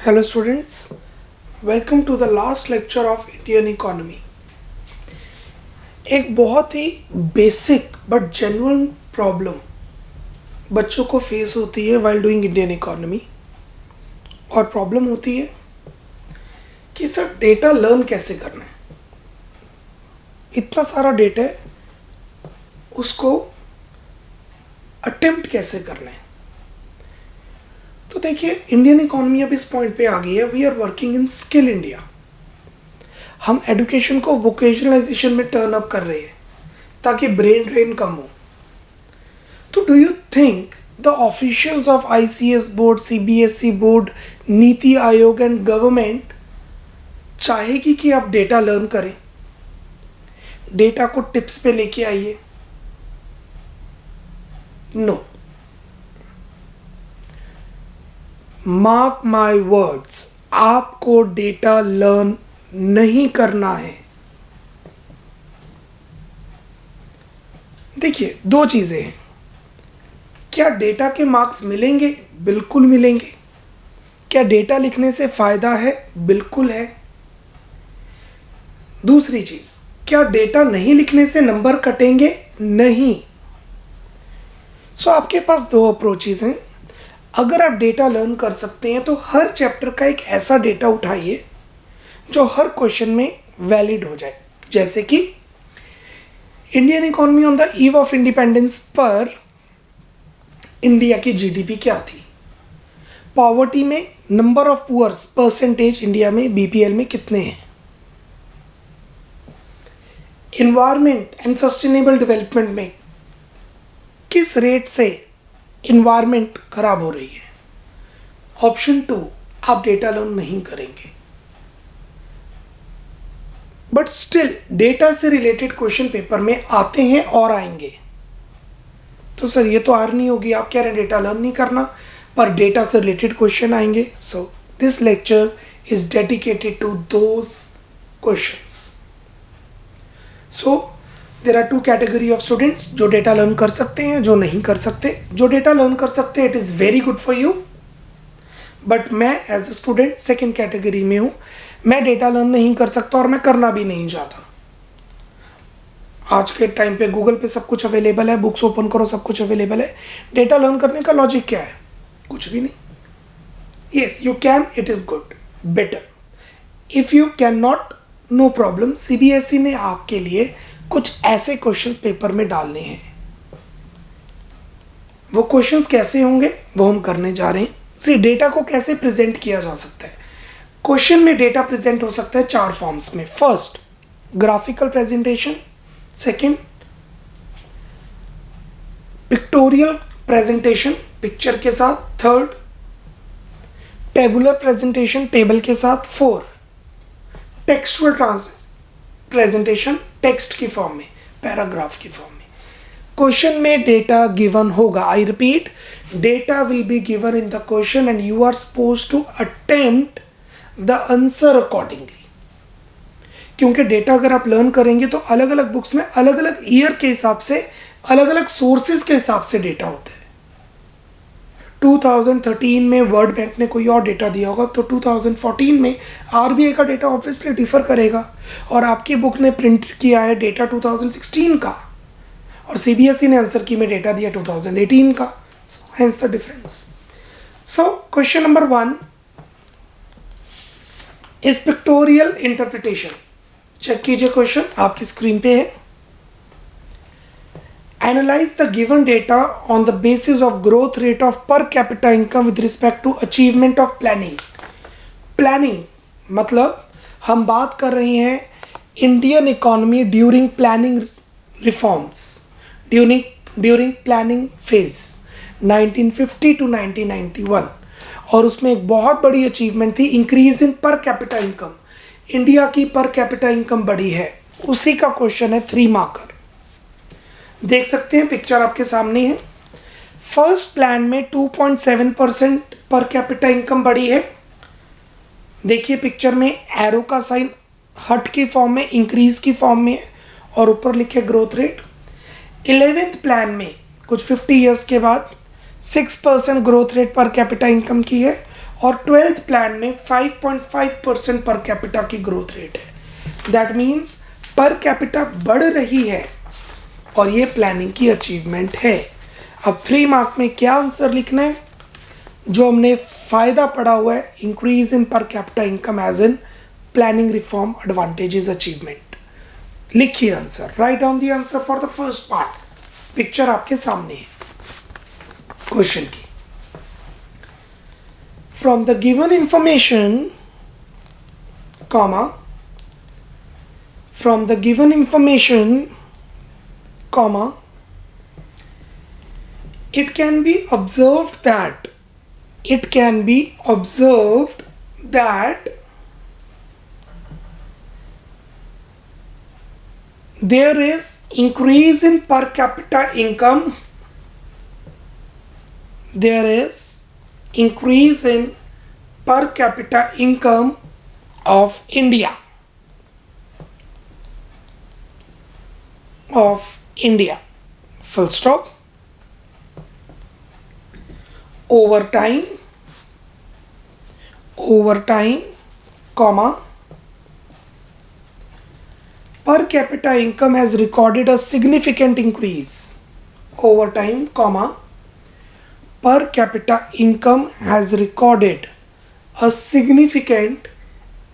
Hello students, welcome to the last lecture of Indian economy. एक बहुत ही basic but genuine problem बच्चों को face होती है while doing इंडियन इकोनॉमी, और प्रॉब्लम होती है कि सर डेटा लर्न कैसे करना है। इतना सारा डेटा है, उसको अटेम्प्ट कैसे करना है। तो देखिए, इंडियन इकोनॉमी अब इस पॉइंट पे आ गई है, we are working in skill India. हम एजुकेशन को वोकेशनलाइजेशन में टर्न अप कर रहे हैं ताकि ब्रेन ड्रेन कम हो। तो do you think the officials of ICS board, CBSE board, NITI Aayog and government चाहेगी कि आप डेटा लर्न करें, डेटा को टिप्स पे लेके आइए? नो। मार्क माई वर्ड्स, आपको डेटा लर्न नहीं करना है। देखिए, दो चीजें हैं। क्या डेटा के मार्क्स मिलेंगे? बिल्कुल मिलेंगे। क्या डेटा लिखने से फायदा है? बिल्कुल है। दूसरी चीज, क्या डेटा नहीं लिखने से नंबर कटेंगे? नहीं। सो आपके पास दो अप्रोचेस हैं। अगर आप डेटा लर्न कर सकते हैं तो हर चैप्टर का एक ऐसा डेटा उठाइए जो हर क्वेश्चन में वैलिड हो जाए। जैसे कि Indian economy on the eve of independence पर इंडिया की जीडीपी क्या थी, पॉवर्टी में number of poors percentage India में बीपीएल में कितने हैं, इन्वायरमेंट एंड सस्टेनेबल डेवलपमेंट में किस रेट से इन्वायरमेंट खराब हो रही है। ऑप्शन 2, आप डेटा लर्न नहीं करेंगे, बट स्टिल डेटा से रिलेटेड क्वेश्चन पेपर में आते हैं और आएंगे। तो सर ये तो आर नहीं होगी, आप कह रहे हैं डेटा लर्न नहीं करना पर डेटा से रिलेटेड क्वेश्चन आएंगे। So this lecture is dedicated to those questions. So there are two category of students, जो डेटा लर्न कर सकते हैं, जो नहीं कर सकते। जो डेटा लर्न कर सकते हैं, it is very good for you, but मैं as a student second category में हूँ। मैं डेटा लर्न नहीं कर सकता और मैं करना भी नहीं चाहता। आज के टाइम पे गूगल पे सब कुछ अवेलेबल है, बुक्स ओपन करो, सब कुछ अवेलेबल है। डेटा लर्न करने का लॉजिक क्या है? कुछ भी नहीं। Yes you can, it is good, better. If you can not, no problem. CBSE ने आपके लिए कुछ ऐसे क्वेश्चंस पेपर में डालने हैं। वो क्वेश्चंस कैसे होंगे वो हम करने जा रहे हैं। सी, डेटा को कैसे प्रेजेंट किया जा सकता है। क्वेश्चन में डेटा प्रेजेंट हो सकता है 4 फॉर्म्स में। First, graphical presentation. Second, pictorial presentation, picture के साथ। थर्ड, टेबुलर प्रेजेंटेशन, टेबल के साथ। 4, टेक्सचुअल प्रेजेंटेशन, टेक्स्ट की फॉर्म में, पैराग्राफ की फॉर्म में। क्वेश्चन में डेटा गिवन होगा। I repeat, data will be given in the question and you are suppose to attempt the answer accordingly. क्योंकि data अगर आप लर्न करेंगे तो अलग अलग बुक्स में अलग अलग ईयर के हिसाब से, अलग अलग सोर्सेज के हिसाब से डेटा होता है। 2013 में वर्ल्ड बैंक ने कोई और डेटा दिया होगा, तो 2014 में आरबीआई का डेटा ऑब्वियसली डिफर करेगा। और आपकी बुक ने प्रिंट किया है डेटा 2016 का, और सीबीएसई ने आंसर की में डेटा दिया 2018 का। Hence the difference. So question number 1 is pictorial interpretation. Check कीजिए, क्वेश्चन आपकी स्क्रीन पे है। Analyze the given data on the basis of growth rate of per capita income with respect to achievement of planning. Planning मतलब हम बात कर रहे हैं Indian economy during planning reforms, during planning phase 1950 to 1991, और उसमें एक बहुत बड़ी अचीवमेंट थी increase in per capita income. India की पर कैपिटा इनकम बढ़ी है, उसी का क्वेश्चन है 3 मार्कर। देख सकते हैं, पिक्चर आपके सामने है। फर्स्ट प्लान में 2.7% पर कैपिटा इनकम बढ़ी है। देखिए पिक्चर में एरो का साइन हट की फॉर्म में, इंक्रीज की फॉर्म में है, और ऊपर लिखे ग्रोथ रेट। 11th प्लान में कुछ 50 इयर्स के बाद 6% ग्रोथ रेट पर कैपिटा इनकम की है, और 12th प्लान में 5.5% पर कैपिटा की ग्रोथ रेट है। दैट मीन्स पर कैपिटा बढ़ रही है और ये प्लानिंग की अचीवमेंट है। अब 3 मार्क में क्या आंसर लिखना है? जो हमने फायदा पढ़ा हुआ है, increase in per capita income as in planning reform advantages achievement. लिखिए answer, write down the answer for the first part. Picture आपके सामने है क्वेश्चन की। From the given information comma from the given information comma it can be observed that there is increase in per capita income. There is increase in per capita income of India. Full stop. Over time, comma, per capita income has recorded a significant increase. Over time, comma, per capita income has recorded a significant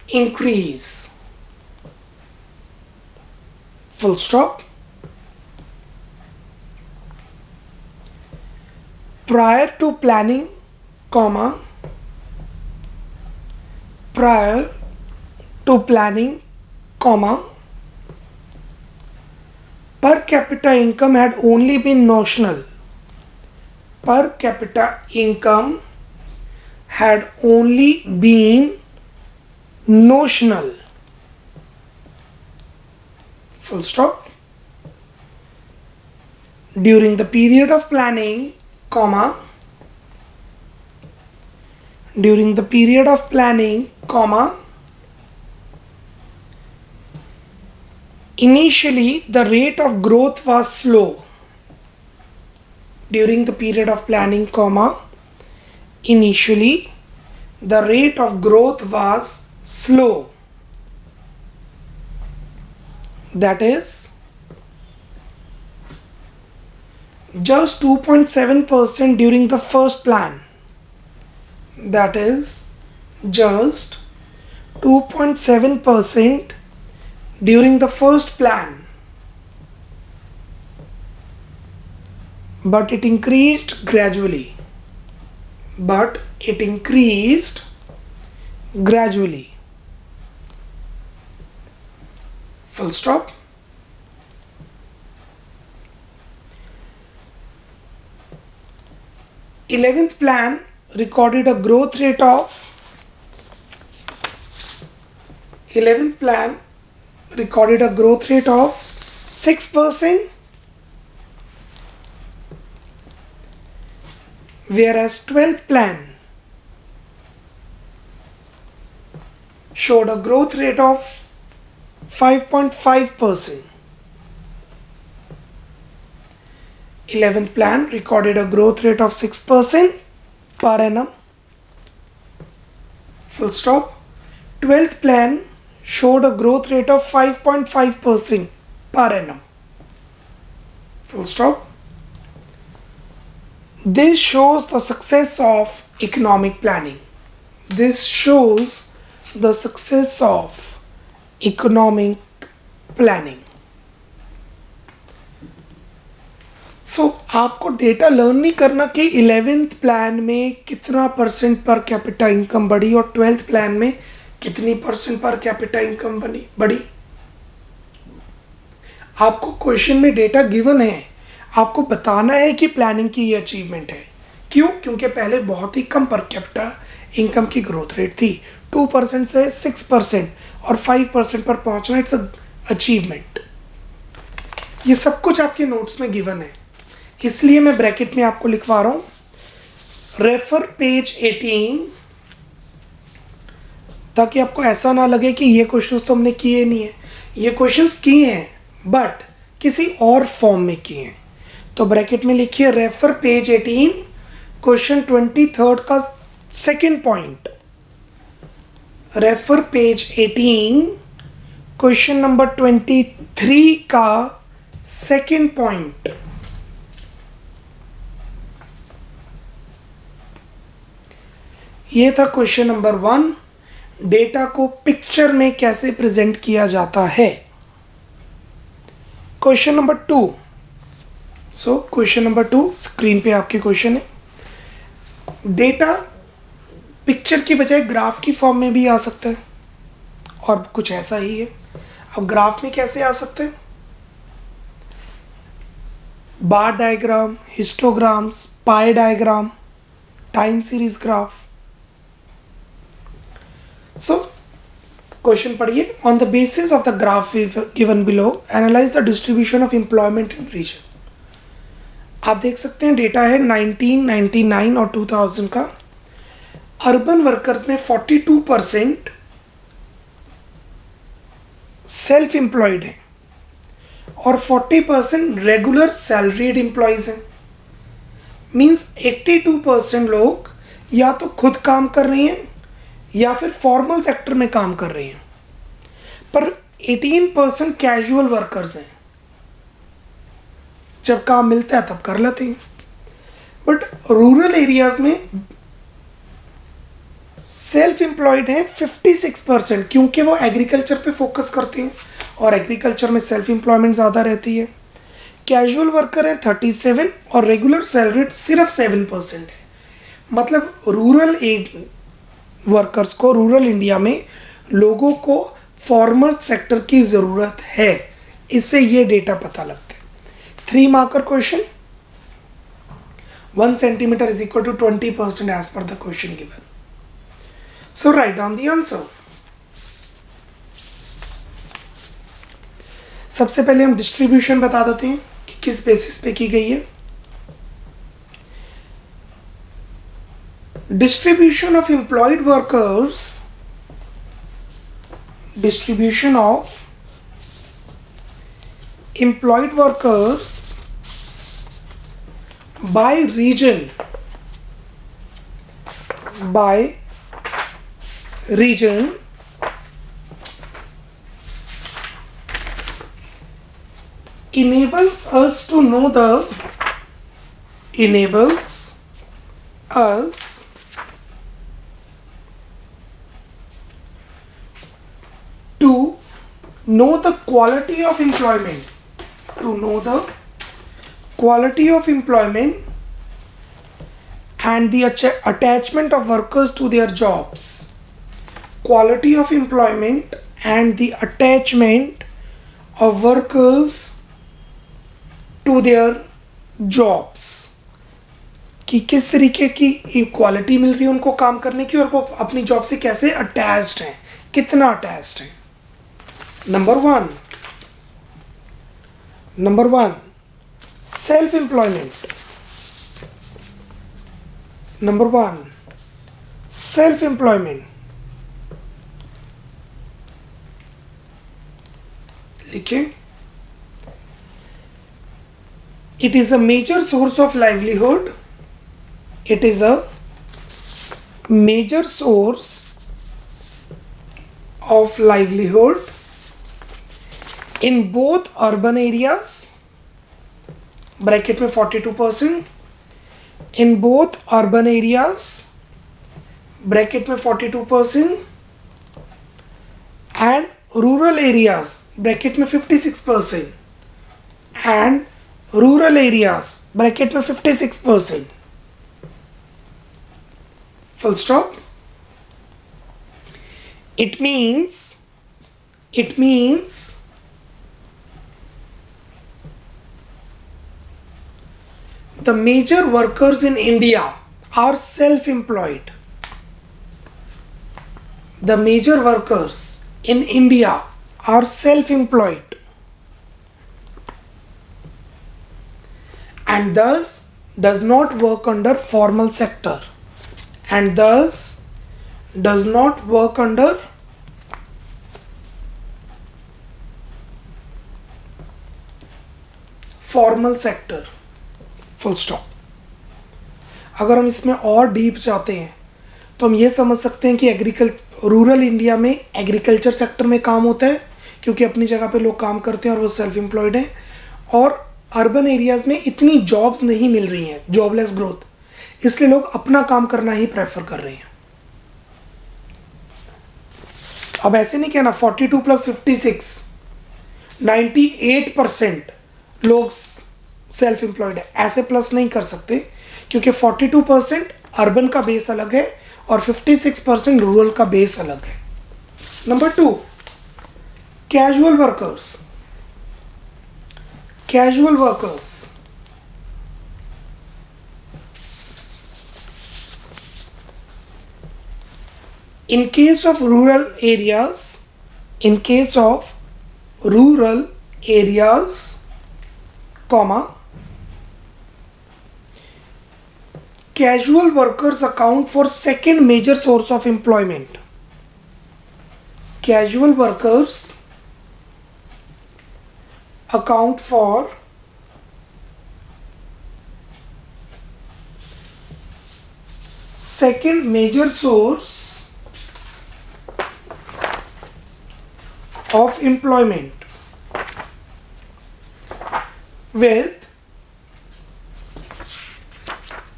increase. Full stop. Prior to planning, comma, per capita income had only been notional. Per capita income had only been notional. Full stop. During the period of planning, comma, initially the rate of growth was slow. During the period of planning, comma, initially the rate of growth was slow. That is just 2.7% during the first plan. That is just 2.7% during the first plan. But it increased gradually. Full stop. Eleventh plan recorded a growth rate of 6%, whereas 12th plan showed a growth rate of 5.5%. 11th plan recorded a growth rate of 6% per annum. Full stop. 12th plan showed a growth rate of 5.5% per annum. Full stop. This shows the success of economic planning. सो आपको data learn नहीं करना कि 11th plan में कितना percent पर capita income बढ़ी और 12th plan में कितनी परसेंट पर कैपिटा इनकम बढ़ी। आपको क्वेश्चन में डेटा गिवन है, आपको बताना है कि प्लानिंग की ये अचीवमेंट है। क्यों? क्योंकि पहले बहुत ही कम पर कैपिटा इनकम की ग्रोथ रेट थी, 2% से 6% और 5% पर पहुंचना इट्स अचीवमेंट। ये सब कुछ आपके नोट्स में गिवन है, इसलिए मैं ब्रैकेट में आपको लिखवा रहा हूं, रेफर पेज 18, ताकि आपको ऐसा ना लगे कि ये क्वेश्चंस तो हमने किए नहीं है। ये क्वेश्चंस किए हैं बट किसी और फॉर्म में किए हैं। तो ब्रैकेट में लिखिए रेफर पेज 18, क्वेश्चन 23 का second point, refer page 18, question number 23 का सेकेंड पॉइंट। ये था क्वेश्चन नंबर 1, डेटा को पिक्चर में कैसे प्रेजेंट किया जाता है। Question number 2, question number 2 screen पे आपके क्वेश्चन है, डेटा पिक्चर की बजाय ग्राफ की फॉर्म में भी आ सकता है, और कुछ ऐसा ही है। अब ग्राफ में कैसे आ सकते हैं? Bar diagram, histograms, pie diagram, time series graph. So question पढ़िए, on the basis of the graph given below analyse the distribution of employment in region. आप देख सकते हैं डेटा है 1999 और 2000 का। अर्बन वर्कर्स में 42% सेल्फ एम्प्लॉयड है और 40% रेगुलर सैलरीड एम्प्लॉयज हैं। मीन्स 82% लोग या तो खुद काम कर रहे हैं या फिर फॉर्मल सेक्टर में काम कर रहे हैं, पर 18% कैजुअल वर्कर्स हैं, जब काम मिलता है तब कर लेते हैं। बट रूरल एरियाज में सेल्फ एम्प्लॉयड हैं 56%, क्योंकि वो एग्रीकल्चर पे फोकस करते हैं और एग्रीकल्चर में सेल्फ एम्प्लॉयमेंट ज़्यादा रहती है। कैजुअल वर्कर हैं 37 और रेगुलर सैलरीड सिर्फ 7% है। मतलब रूरल वर्कर्स को, रूरल इंडिया में लोगों को फॉर्मल सेक्टर की ज़रूरत है, इससे ये डेटा पता लगता है। 3 marker question, 1 centimeter is equal to 20% as per the question given. So write down the answer. सबसे पहले हम डिस्ट्रीब्यूशन बता देते हैं कि किस बेसिस पे की गई है। Distribution of employed workers, distribution of employed workers by region, by region enables us to know the quality of employment, to know the quality of employment and the attachment of workers to their jobs. Quality of employment and the attachment of workers to their jobs, कि किस तरीके की quality मिल रही है उनको काम करने की और वो अपनी जॉब से कैसे अटैच्ड हैं, कितना अटैच्ड हैं। Number one self employment. Number 1 self employment. लिखिए, it is a major source of livelihood. It is a major source of livelihood in both urban areas, bracket में 42%, in both urban areas, bracket में 42%, and rural areas, bracket में 56%, and rural areas, bracket में 56%. Full stop. It means the major workers in India are self-employed. The major workers in India are self-employed and thus does not work under formal sector, and thus does not work under formal sector. Full stop. अगर हम इसमें और deep जाते हैं तो हम ये समझ सकते हैं कि रूरल इंडिया में एग्रीकल्चर सेक्टर में काम होता है क्योंकि अपनी जगह पे लोग काम करते हैं और वो सेल्फ एम्प्लॉयड हैं, और अर्बन एरियाज़ में इतनी जॉब्स नहीं मिल रही हैं, जॉबलेस ग्रोथ, इसलिए लोग अपना काम करना ही प्रेफर कर रहे हैं। अब ऐसे नहीं कहना 42 + 56, 98% लोग सेल्फ एम्प्लॉयड है, ऐसे प्लस नहीं कर सकते क्योंकि 42% अर्बन का बेस अलग है और 56% रूरल का बेस अलग है। Number 2, casual workers. Casual workers in case of rural areas, comma, casual workers account for second major source of employment. Casual workers account for second major source of employment with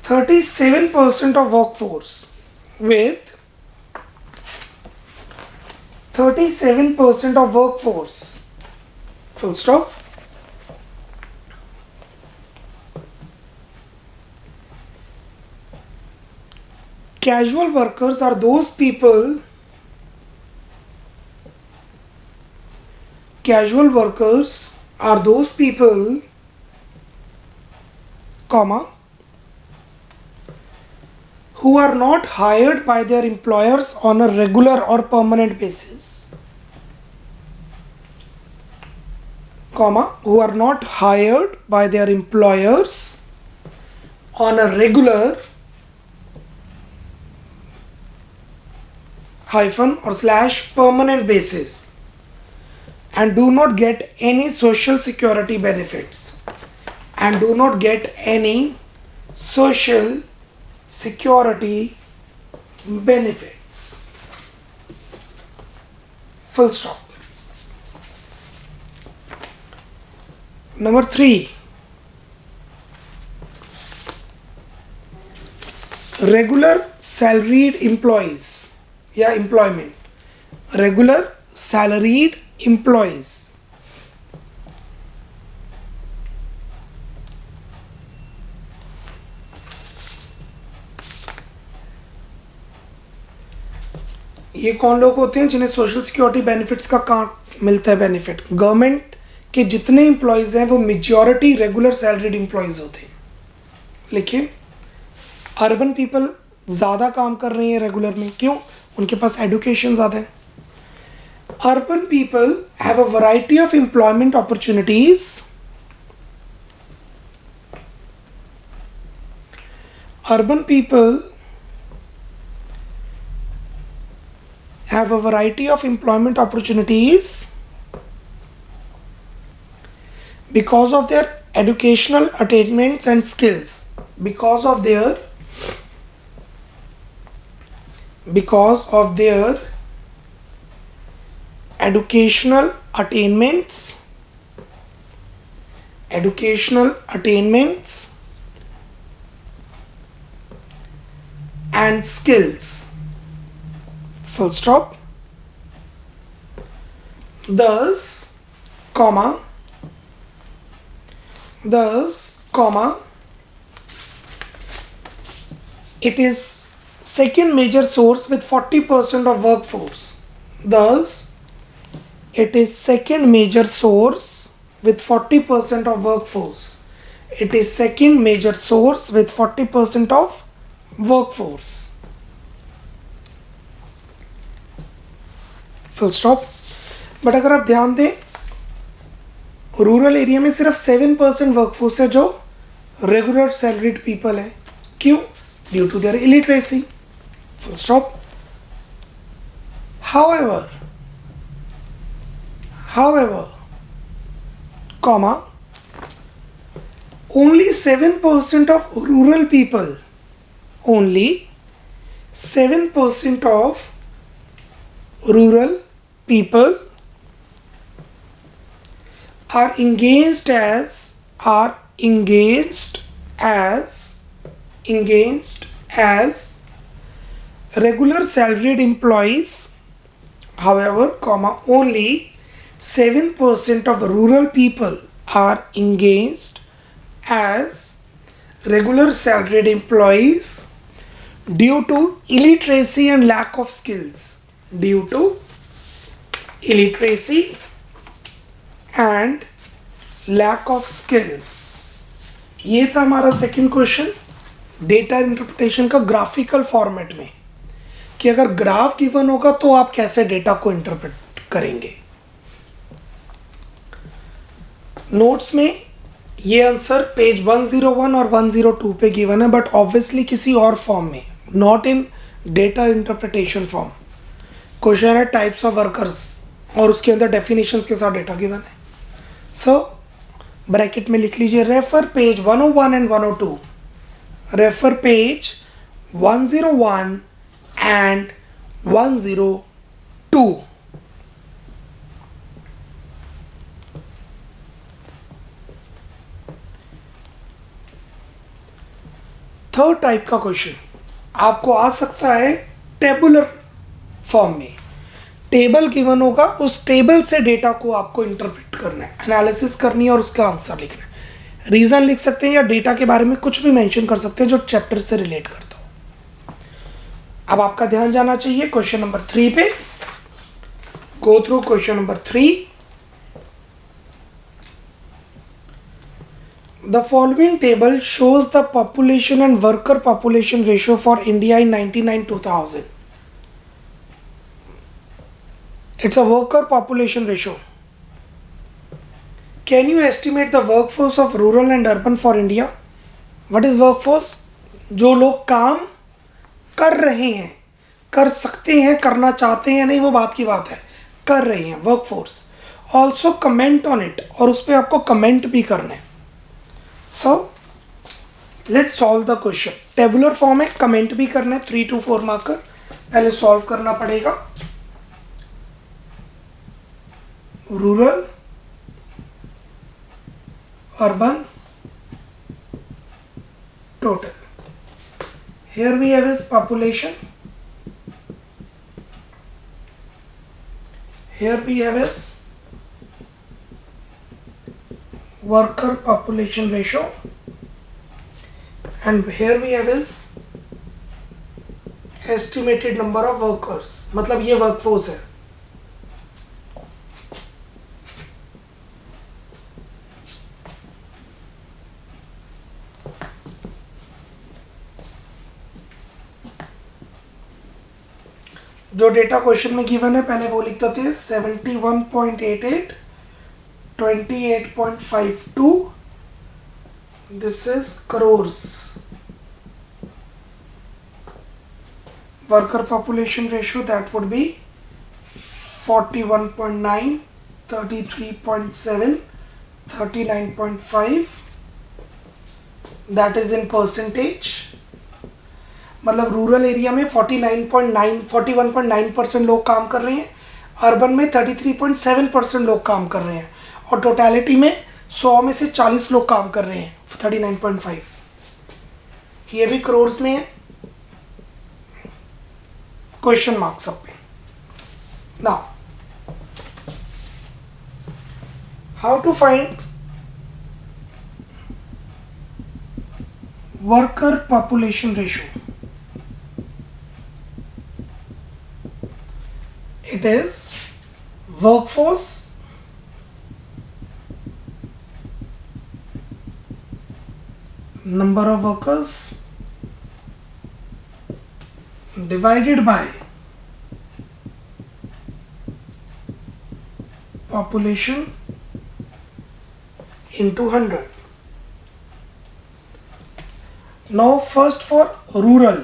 37% of workforce, with 37% of workforce, full stop. Casual workers are those people, comma, who are not hired by their employers on a regular or permanent basis, comma, who are not hired by their employers on a regular hyphen or slash permanent basis and do not get any social security benefits, and do not get any social security benefits, full stop. Number 3, regular salaried employees या employment. Regular salaried employees. ये कौन लोग होते हैं जिन्हें social security benefits का कहाँ मिलता है बेनिफिट? गवर्नमेंट के जितने एम्प्लॉयज़ हैं वो मेजॉरिटी रेगुलर सैलरीड एम्प्लॉयज़ होते हैं। लिखिए, अर्बन पीपल ज़्यादा काम कर रही हैं रेगुलर में, क्यों? उनके पास एडुकेशन ज़्यादा है। Urban people have a variety of employment opportunities. Urban people have a variety of employment opportunities because of their educational attainments and skills. Because of their educational attainments and skills, full stop. Thus, it is second major source with 40% of workforce. Thus, it is second major source with 40% of workforce. It is second major source with 40% of workforce. Full stop. But अगर आप ध्यान दें, rural area में सिर्फ 7% workforce है जो regular salaried people है। क्यों? Due to their illiteracy. Full stop. However, comma, only 7% of rural people, only 7% of rural people are engaged as regular salaried employees. However, only 7% of rural people are engaged as regular salaried employees due to illiteracy and lack of skills. Due to illiteracy and lack of skills. ये था हमारा second question data interpretation का graphical format में, कि अगर graph given होगा तो आप कैसे डेटा को इंटरप्रेट करेंगे. नोट्स में ये आंसर पेज 101 और 102 पे गिवन है, बट ऑब्वियसली किसी और फॉर्म में, not in data interpretation form. Question है टाइप्स ऑफ वर्कर्स और उसके अंदर डेफिनेशंस के साथ डेटा गिवन है. सो ब्रैकेट में लिख लीजिए refer page 101 and 102. Refer page 101 and 102. Third type का क्वेश्चन आपको आ सकता है टेबुलर फॉर्म में. टेबल गिवन होगा, उस टेबल से डेटा को आपको इंटरप्रेट करना है, एनालिसिस करनी है और उसका आंसर लिखना है. रीजन लिख सकते हैं या डेटा के बारे में कुछ भी मेंशन कर सकते हैं जो चैप्टर से रिलेट करता हो. अब आपका ध्यान जाना चाहिए क्वेश्चन नंबर 3 पे. Go through question number 3. The following table shows the population and worker population ratio for India in 1999-2000. It's a worker population ratio. Can you estimate the workforce of rural and urban for India? What is workforce? जो लोग काम कर रहे हैं, कर सकते हैं, करना चाहते हैं नहीं, वो बात की बात है, कर रहे हैं, workforce. Also comment on it, और उस पर आपको कमेंट भी करना है. So let's solve the question. Tabular form है, कमेंट भी करना है, 3 to 4 मार्कर. पहले सॉल्व करना पड़ेगा. Rural, urban, total. Here we have is population. Here we have is worker population ratio, and here we have is estimated number of workers. मतलब ये workforce है. जो डेटा क्वेश्चन में गिवन है पहले वो लिख देते हैं. 71.88, 28.52. This is crores. Worker population ratio that would be 41.9, 33.7, 39.5. That is in percentage. मतलब रूरल एरिया में 41.9% लोग काम कर रहे हैं, अर्बन में 33.7% लोग काम कर रहे हैं, और टोटलिटी में 100 में से 40 लोग काम कर रहे हैं, 39.5. ये भी करोर्स में है. क्वेश्चन मार्क सब पे. Now how to find worker population ratio. It is workforce number of workers divided by population into 100. Now first for rural,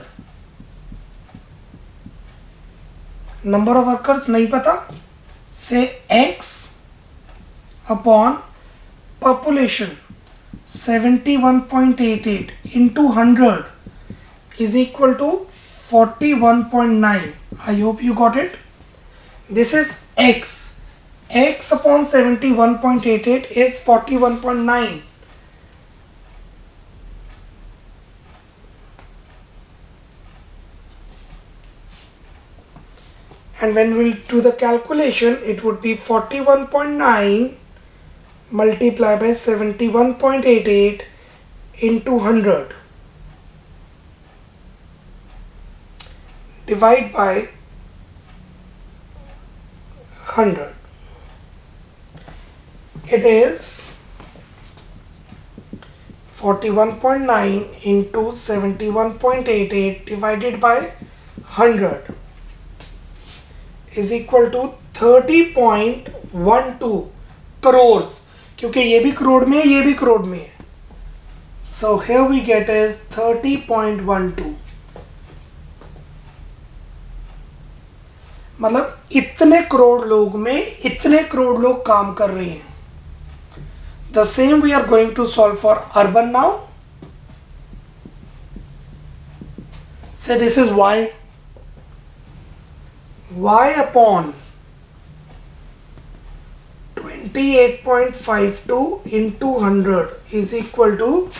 number of workers नहीं पता, से x upon population 71.88 into 100 is equal to 41.9. I hope you got it. This is x. X upon 71.88 is 41.9. And when we'll do the calculation, it would be 41.9 multiplied by 71.88 into 100 divide by 100. It is 41.9 into 71.88 divided by 100 is equal to 30.12 crores, क्योंकि ये भी करोड़ में है, ये भी करोड़ में है. So here we get is 30.12. मतलब इतने करोड़ लोग में इतने करोड़ लोग काम कर रहे हैं. The same we are going to solve for urban now. Say this is y. Y upon 28.52 into 100 is equal to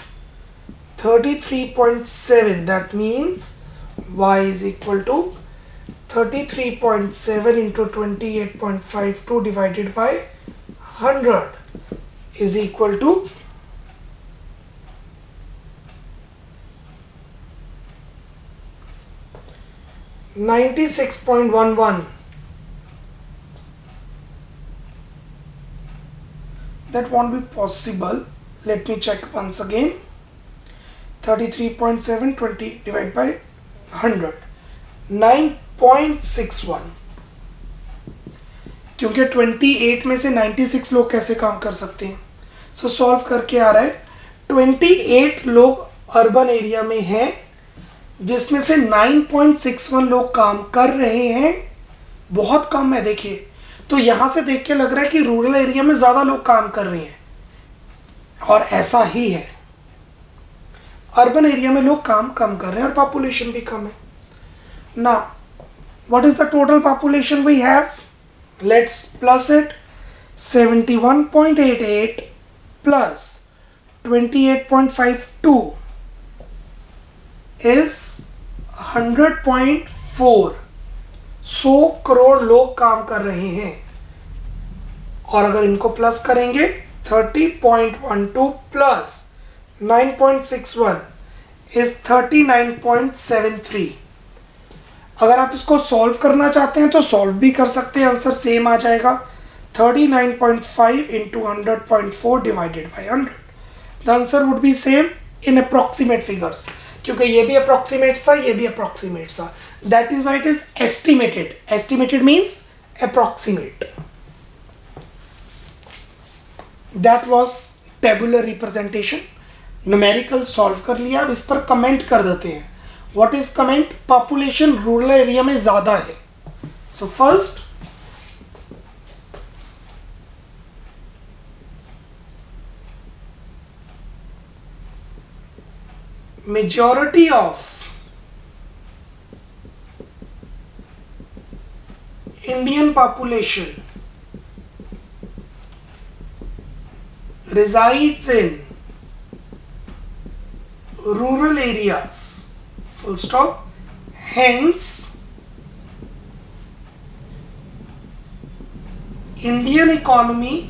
33.7. That means y is equal to 33.7 into 28.52 divided by 100 is equal to 96.11. That won't be possible. Let me check once again. 33.7 20 divided by 100. 9.61. क्योंकि 28 में से 96 लोग कैसे काम कर सकते हैं. सो solve करके आ रहा है 28 लोग अर्बन एरिया में हैं, जिसमें से 9.61 लोग काम कर रहे हैं. बहुत कम है. देखिए, तो यहां से देख के लग रहा है कि रूरल एरिया में ज्यादा लोग काम कर रहे हैं, और ऐसा ही है. अर्बन एरिया में लोग काम कम कर रहे हैं और पॉपुलेशन भी कम है. ना what is the total population we have? Let's plus it. 71.88 plus 28.52 is 100.4. 100 crore लोग काम कर रहे हैं. और अगर इनको प्लस करेंगे 30.12 प्लस 9.61 is 39.73. अगर आप इसको सॉल्व करना चाहते हैं तो सॉल्व भी कर सकते हैं. आंसर सेम आ जाएगा. 39.5 into 100.4 divided by 100. The answer would be same in approximate figures. क्योंकि ये भी approximate था, ये भी approximate था. That is why it is estimated. Estimated means approximate. That was tabular representation. Numerical solve कर लिया. अब इस पर comment कर देते हैं. What is comment? Population rural area में ज़्यादा है. So first, majority of Indian population resides in rural areas. Full stop. Hence, Indian economy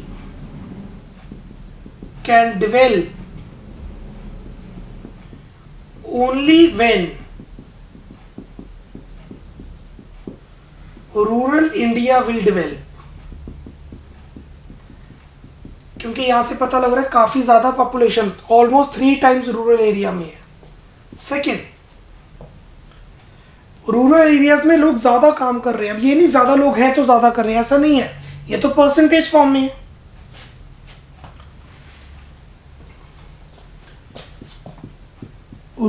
can develop only when rural India will develop. क्योंकि यहां से पता लग रहा है काफी ज्यादा population, almost 3 times rural area में है. सेकेंड, रूरल एरियाज में लोग ज्यादा काम कर रहे हैं. अब ये नहीं ज्यादा लोग हैं तो ज्यादा कर रहे हैं, ऐसा नहीं है. ये तो परसेंटेज फॉर्म में है.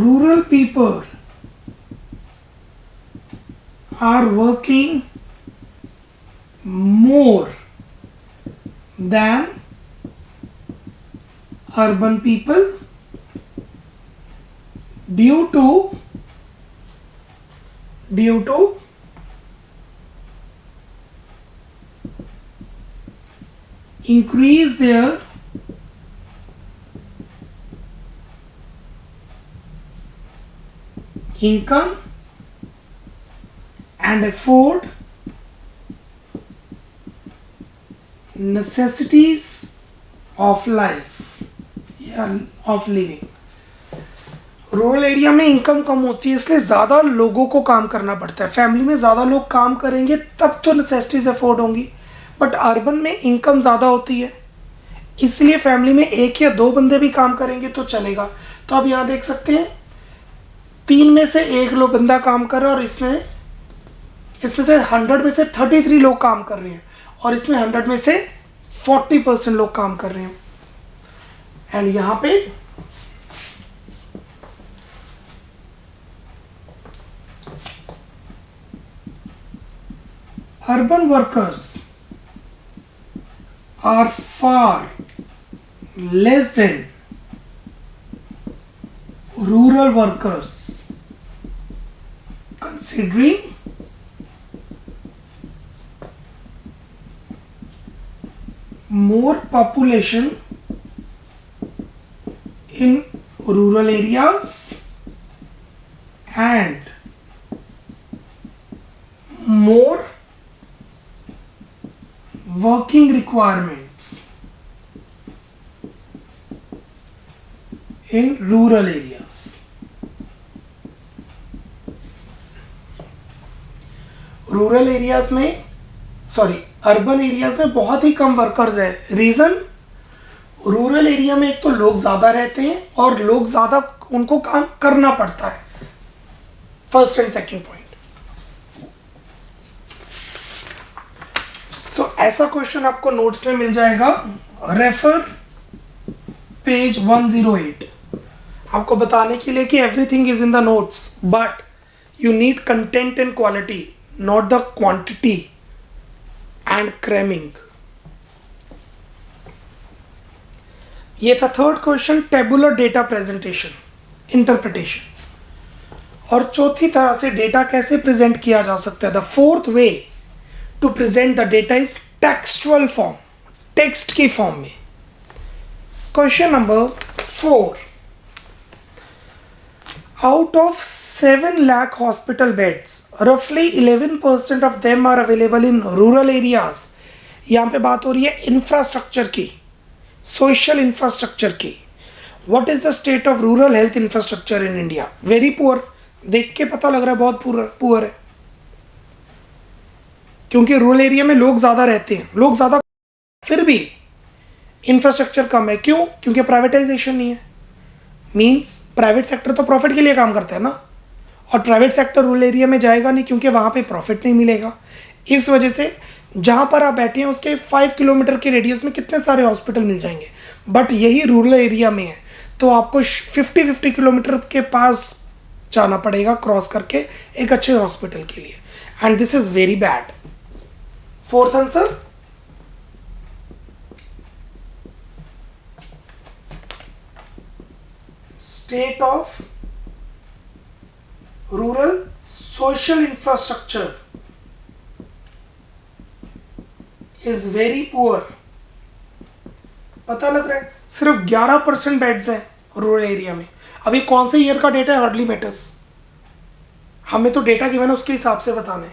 Rural people are working more than urban people due to due to increase their income and afford necessities of life या of living। रूरल एरिया में इनकम कम होती है, इसलिए ज़्यादा लोगों को काम करना पड़ता है। फैमिली में ज़्यादा लोग काम करेंगे तब तो नेसेसिटीज अफोर्ड होंगी, बट अर्बन में इनकम ज़्यादा होती है, इसलिए फैमिली में एक या दो बंदे भी काम करेंगे तो चलेगा। तो आप यहाँ देख सकते हैं 3 में से 1 लोग बंदा काम कर रहा है, और इसमें से 100 में से 33 लोग काम कर रहे हैं, और इसमें 100 में से 40% लोग काम कर रहे हैं। एंड यहाँ पे urban workers are far less than rural workers, considering more population in rural areas and more working requirements in rural areas। Rural areas में अर्बन एरियाज में बहुत ही कम वर्कर्स है। रीजन, रूरल एरिया में एक तो लोग ज्यादा रहते हैं और लोग ज्यादा उनको काम करना पड़ता है। First and second point. So ऐसा क्वेश्चन आपको नोट्स में मिल जाएगा, रेफर पेज 108। आपको बताने के लिए कि everything is in the notes, but you need content and quality, not the quantity and cramming. ये था third question, tabular data presentation interpretation. और चौथी तरह से डेटा कैसे प्रेजेंट किया जा सकता है, the fourth way to present the data is textual form, text की फॉर्म में। Question number 4, out of 7 lakh hospital beds, roughly 11% of them are available in rural areas। यहाँ पे बात हो रही है इंफ्रास्ट्रक्चर की, सोशल इंफ्रास्ट्रक्चर की। What is the state of rural health infrastructure in India? Very poor. देख के पता लग रहा है बहुत पुअर है, क्योंकि रूरल एरिया में लोग ज़्यादा रहते हैं, लोग ज़्यादा, फिर भी इंफ्रास्ट्रक्चर कम है। क्यों? क्योंकि प्राइवेटाइजेशन नहीं है। मीन्स प्राइवेट सेक्टर तो प्रॉफिट के लिए काम करता है ना, और प्राइवेट सेक्टर रूरल एरिया में जाएगा नहीं, क्योंकि वहाँ पे प्रॉफिट नहीं मिलेगा। इस वजह से जहाँ पर आप बैठे हैं उसके 5 किलोमीटर के रेडियस में कितने सारे हॉस्पिटल मिल जाएंगे, बट यही रूरल एरिया में है तो आपको 50 किलोमीटर के पास जाना पड़ेगा क्रॉस करके एक अच्छे हॉस्पिटल के लिए, and this is very bad. Fourth answer, state of rural social infrastructure is very poor. पता लग रहा है सिर्फ 11% बेड्स हैं रूरल एरिया में। अभी कौन से ईयर का डेटा है हार्डली मैटर्स, हमें तो डेटा गिवन है उसके हिसाब से बताना है।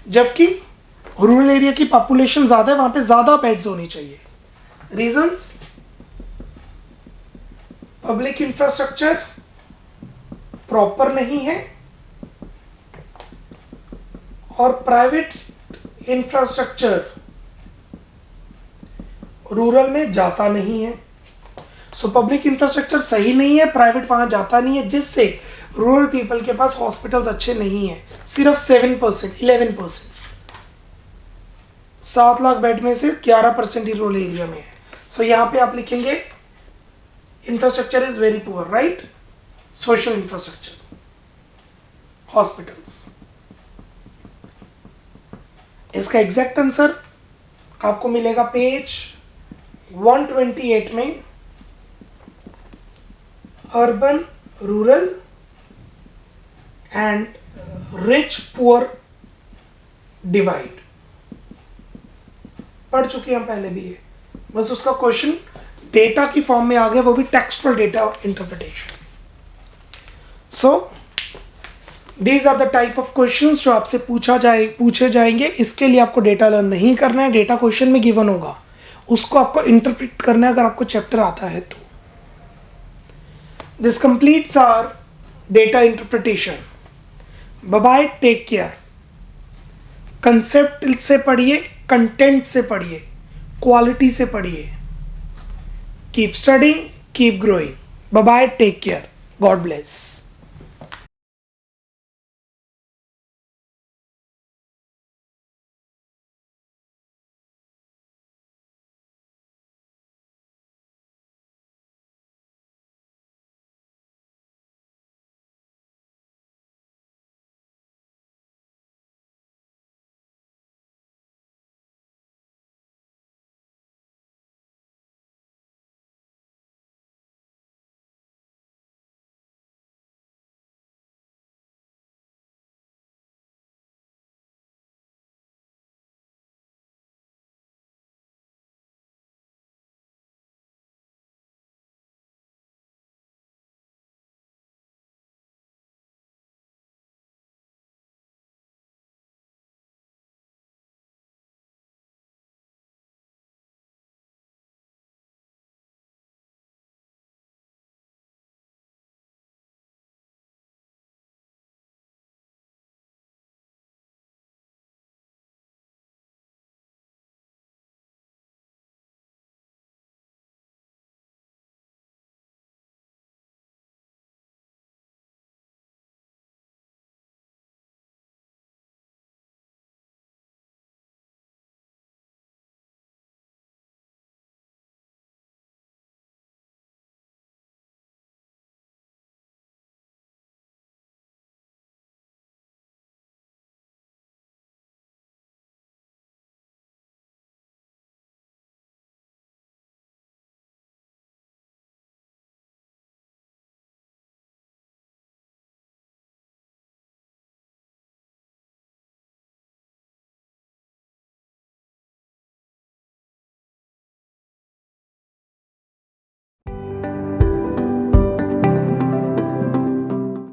जबकि रूरल एरिया की पॉपुलेशन ज़्यादा है, वहाँ पे ज़्यादा बेड्स होनी चाहिए। रीजंस, पब्लिक इंफ्रास्ट्रक्चर प्रॉपर नहीं है और प्राइवेट इंफ्रास्ट्रक्चर रूरल में जाता नहीं है। सो पब्लिक इंफ्रास्ट्रक्चर सही नहीं है, प्राइवेट वहां जाता नहीं है, जिससे रूरल पीपल के पास हॉस्पिटल्स अच्छे नहीं है। सिर्फ 7%, 11%, 7 लाख बेड में से 11% ही रूरल एरिया में है। सो यहाँ पे आप लिखेंगे infrastructure is very poor, right? Social infrastructure, hospitals. इसका एग्जैक्ट आंसर आपको मिलेगा पेज 128 में, urban, rural and rich poor divide, पढ़ चुके हैं हम पहले भी ये, बस उसका क्वेश्चन डेटा की फॉर्म में आ गया, वो भी textual data interpretation. So these are the type of questions जो आपसे पूछे जाएंगे। इसके लिए आपको डेटा लर्न नहीं करना है, डेटा क्वेश्चन में गिवन होगा, उसको आपको इंटरप्रेट करना है अगर आपको चैप्टर आता है तो। This completes our data interpretation. Bye bye, take care. Concept से पढ़िए, कंटेंट से पढ़िए, क्वालिटी से पढ़िए। Keep studying, keep growing. Bye bye, take care, God bless.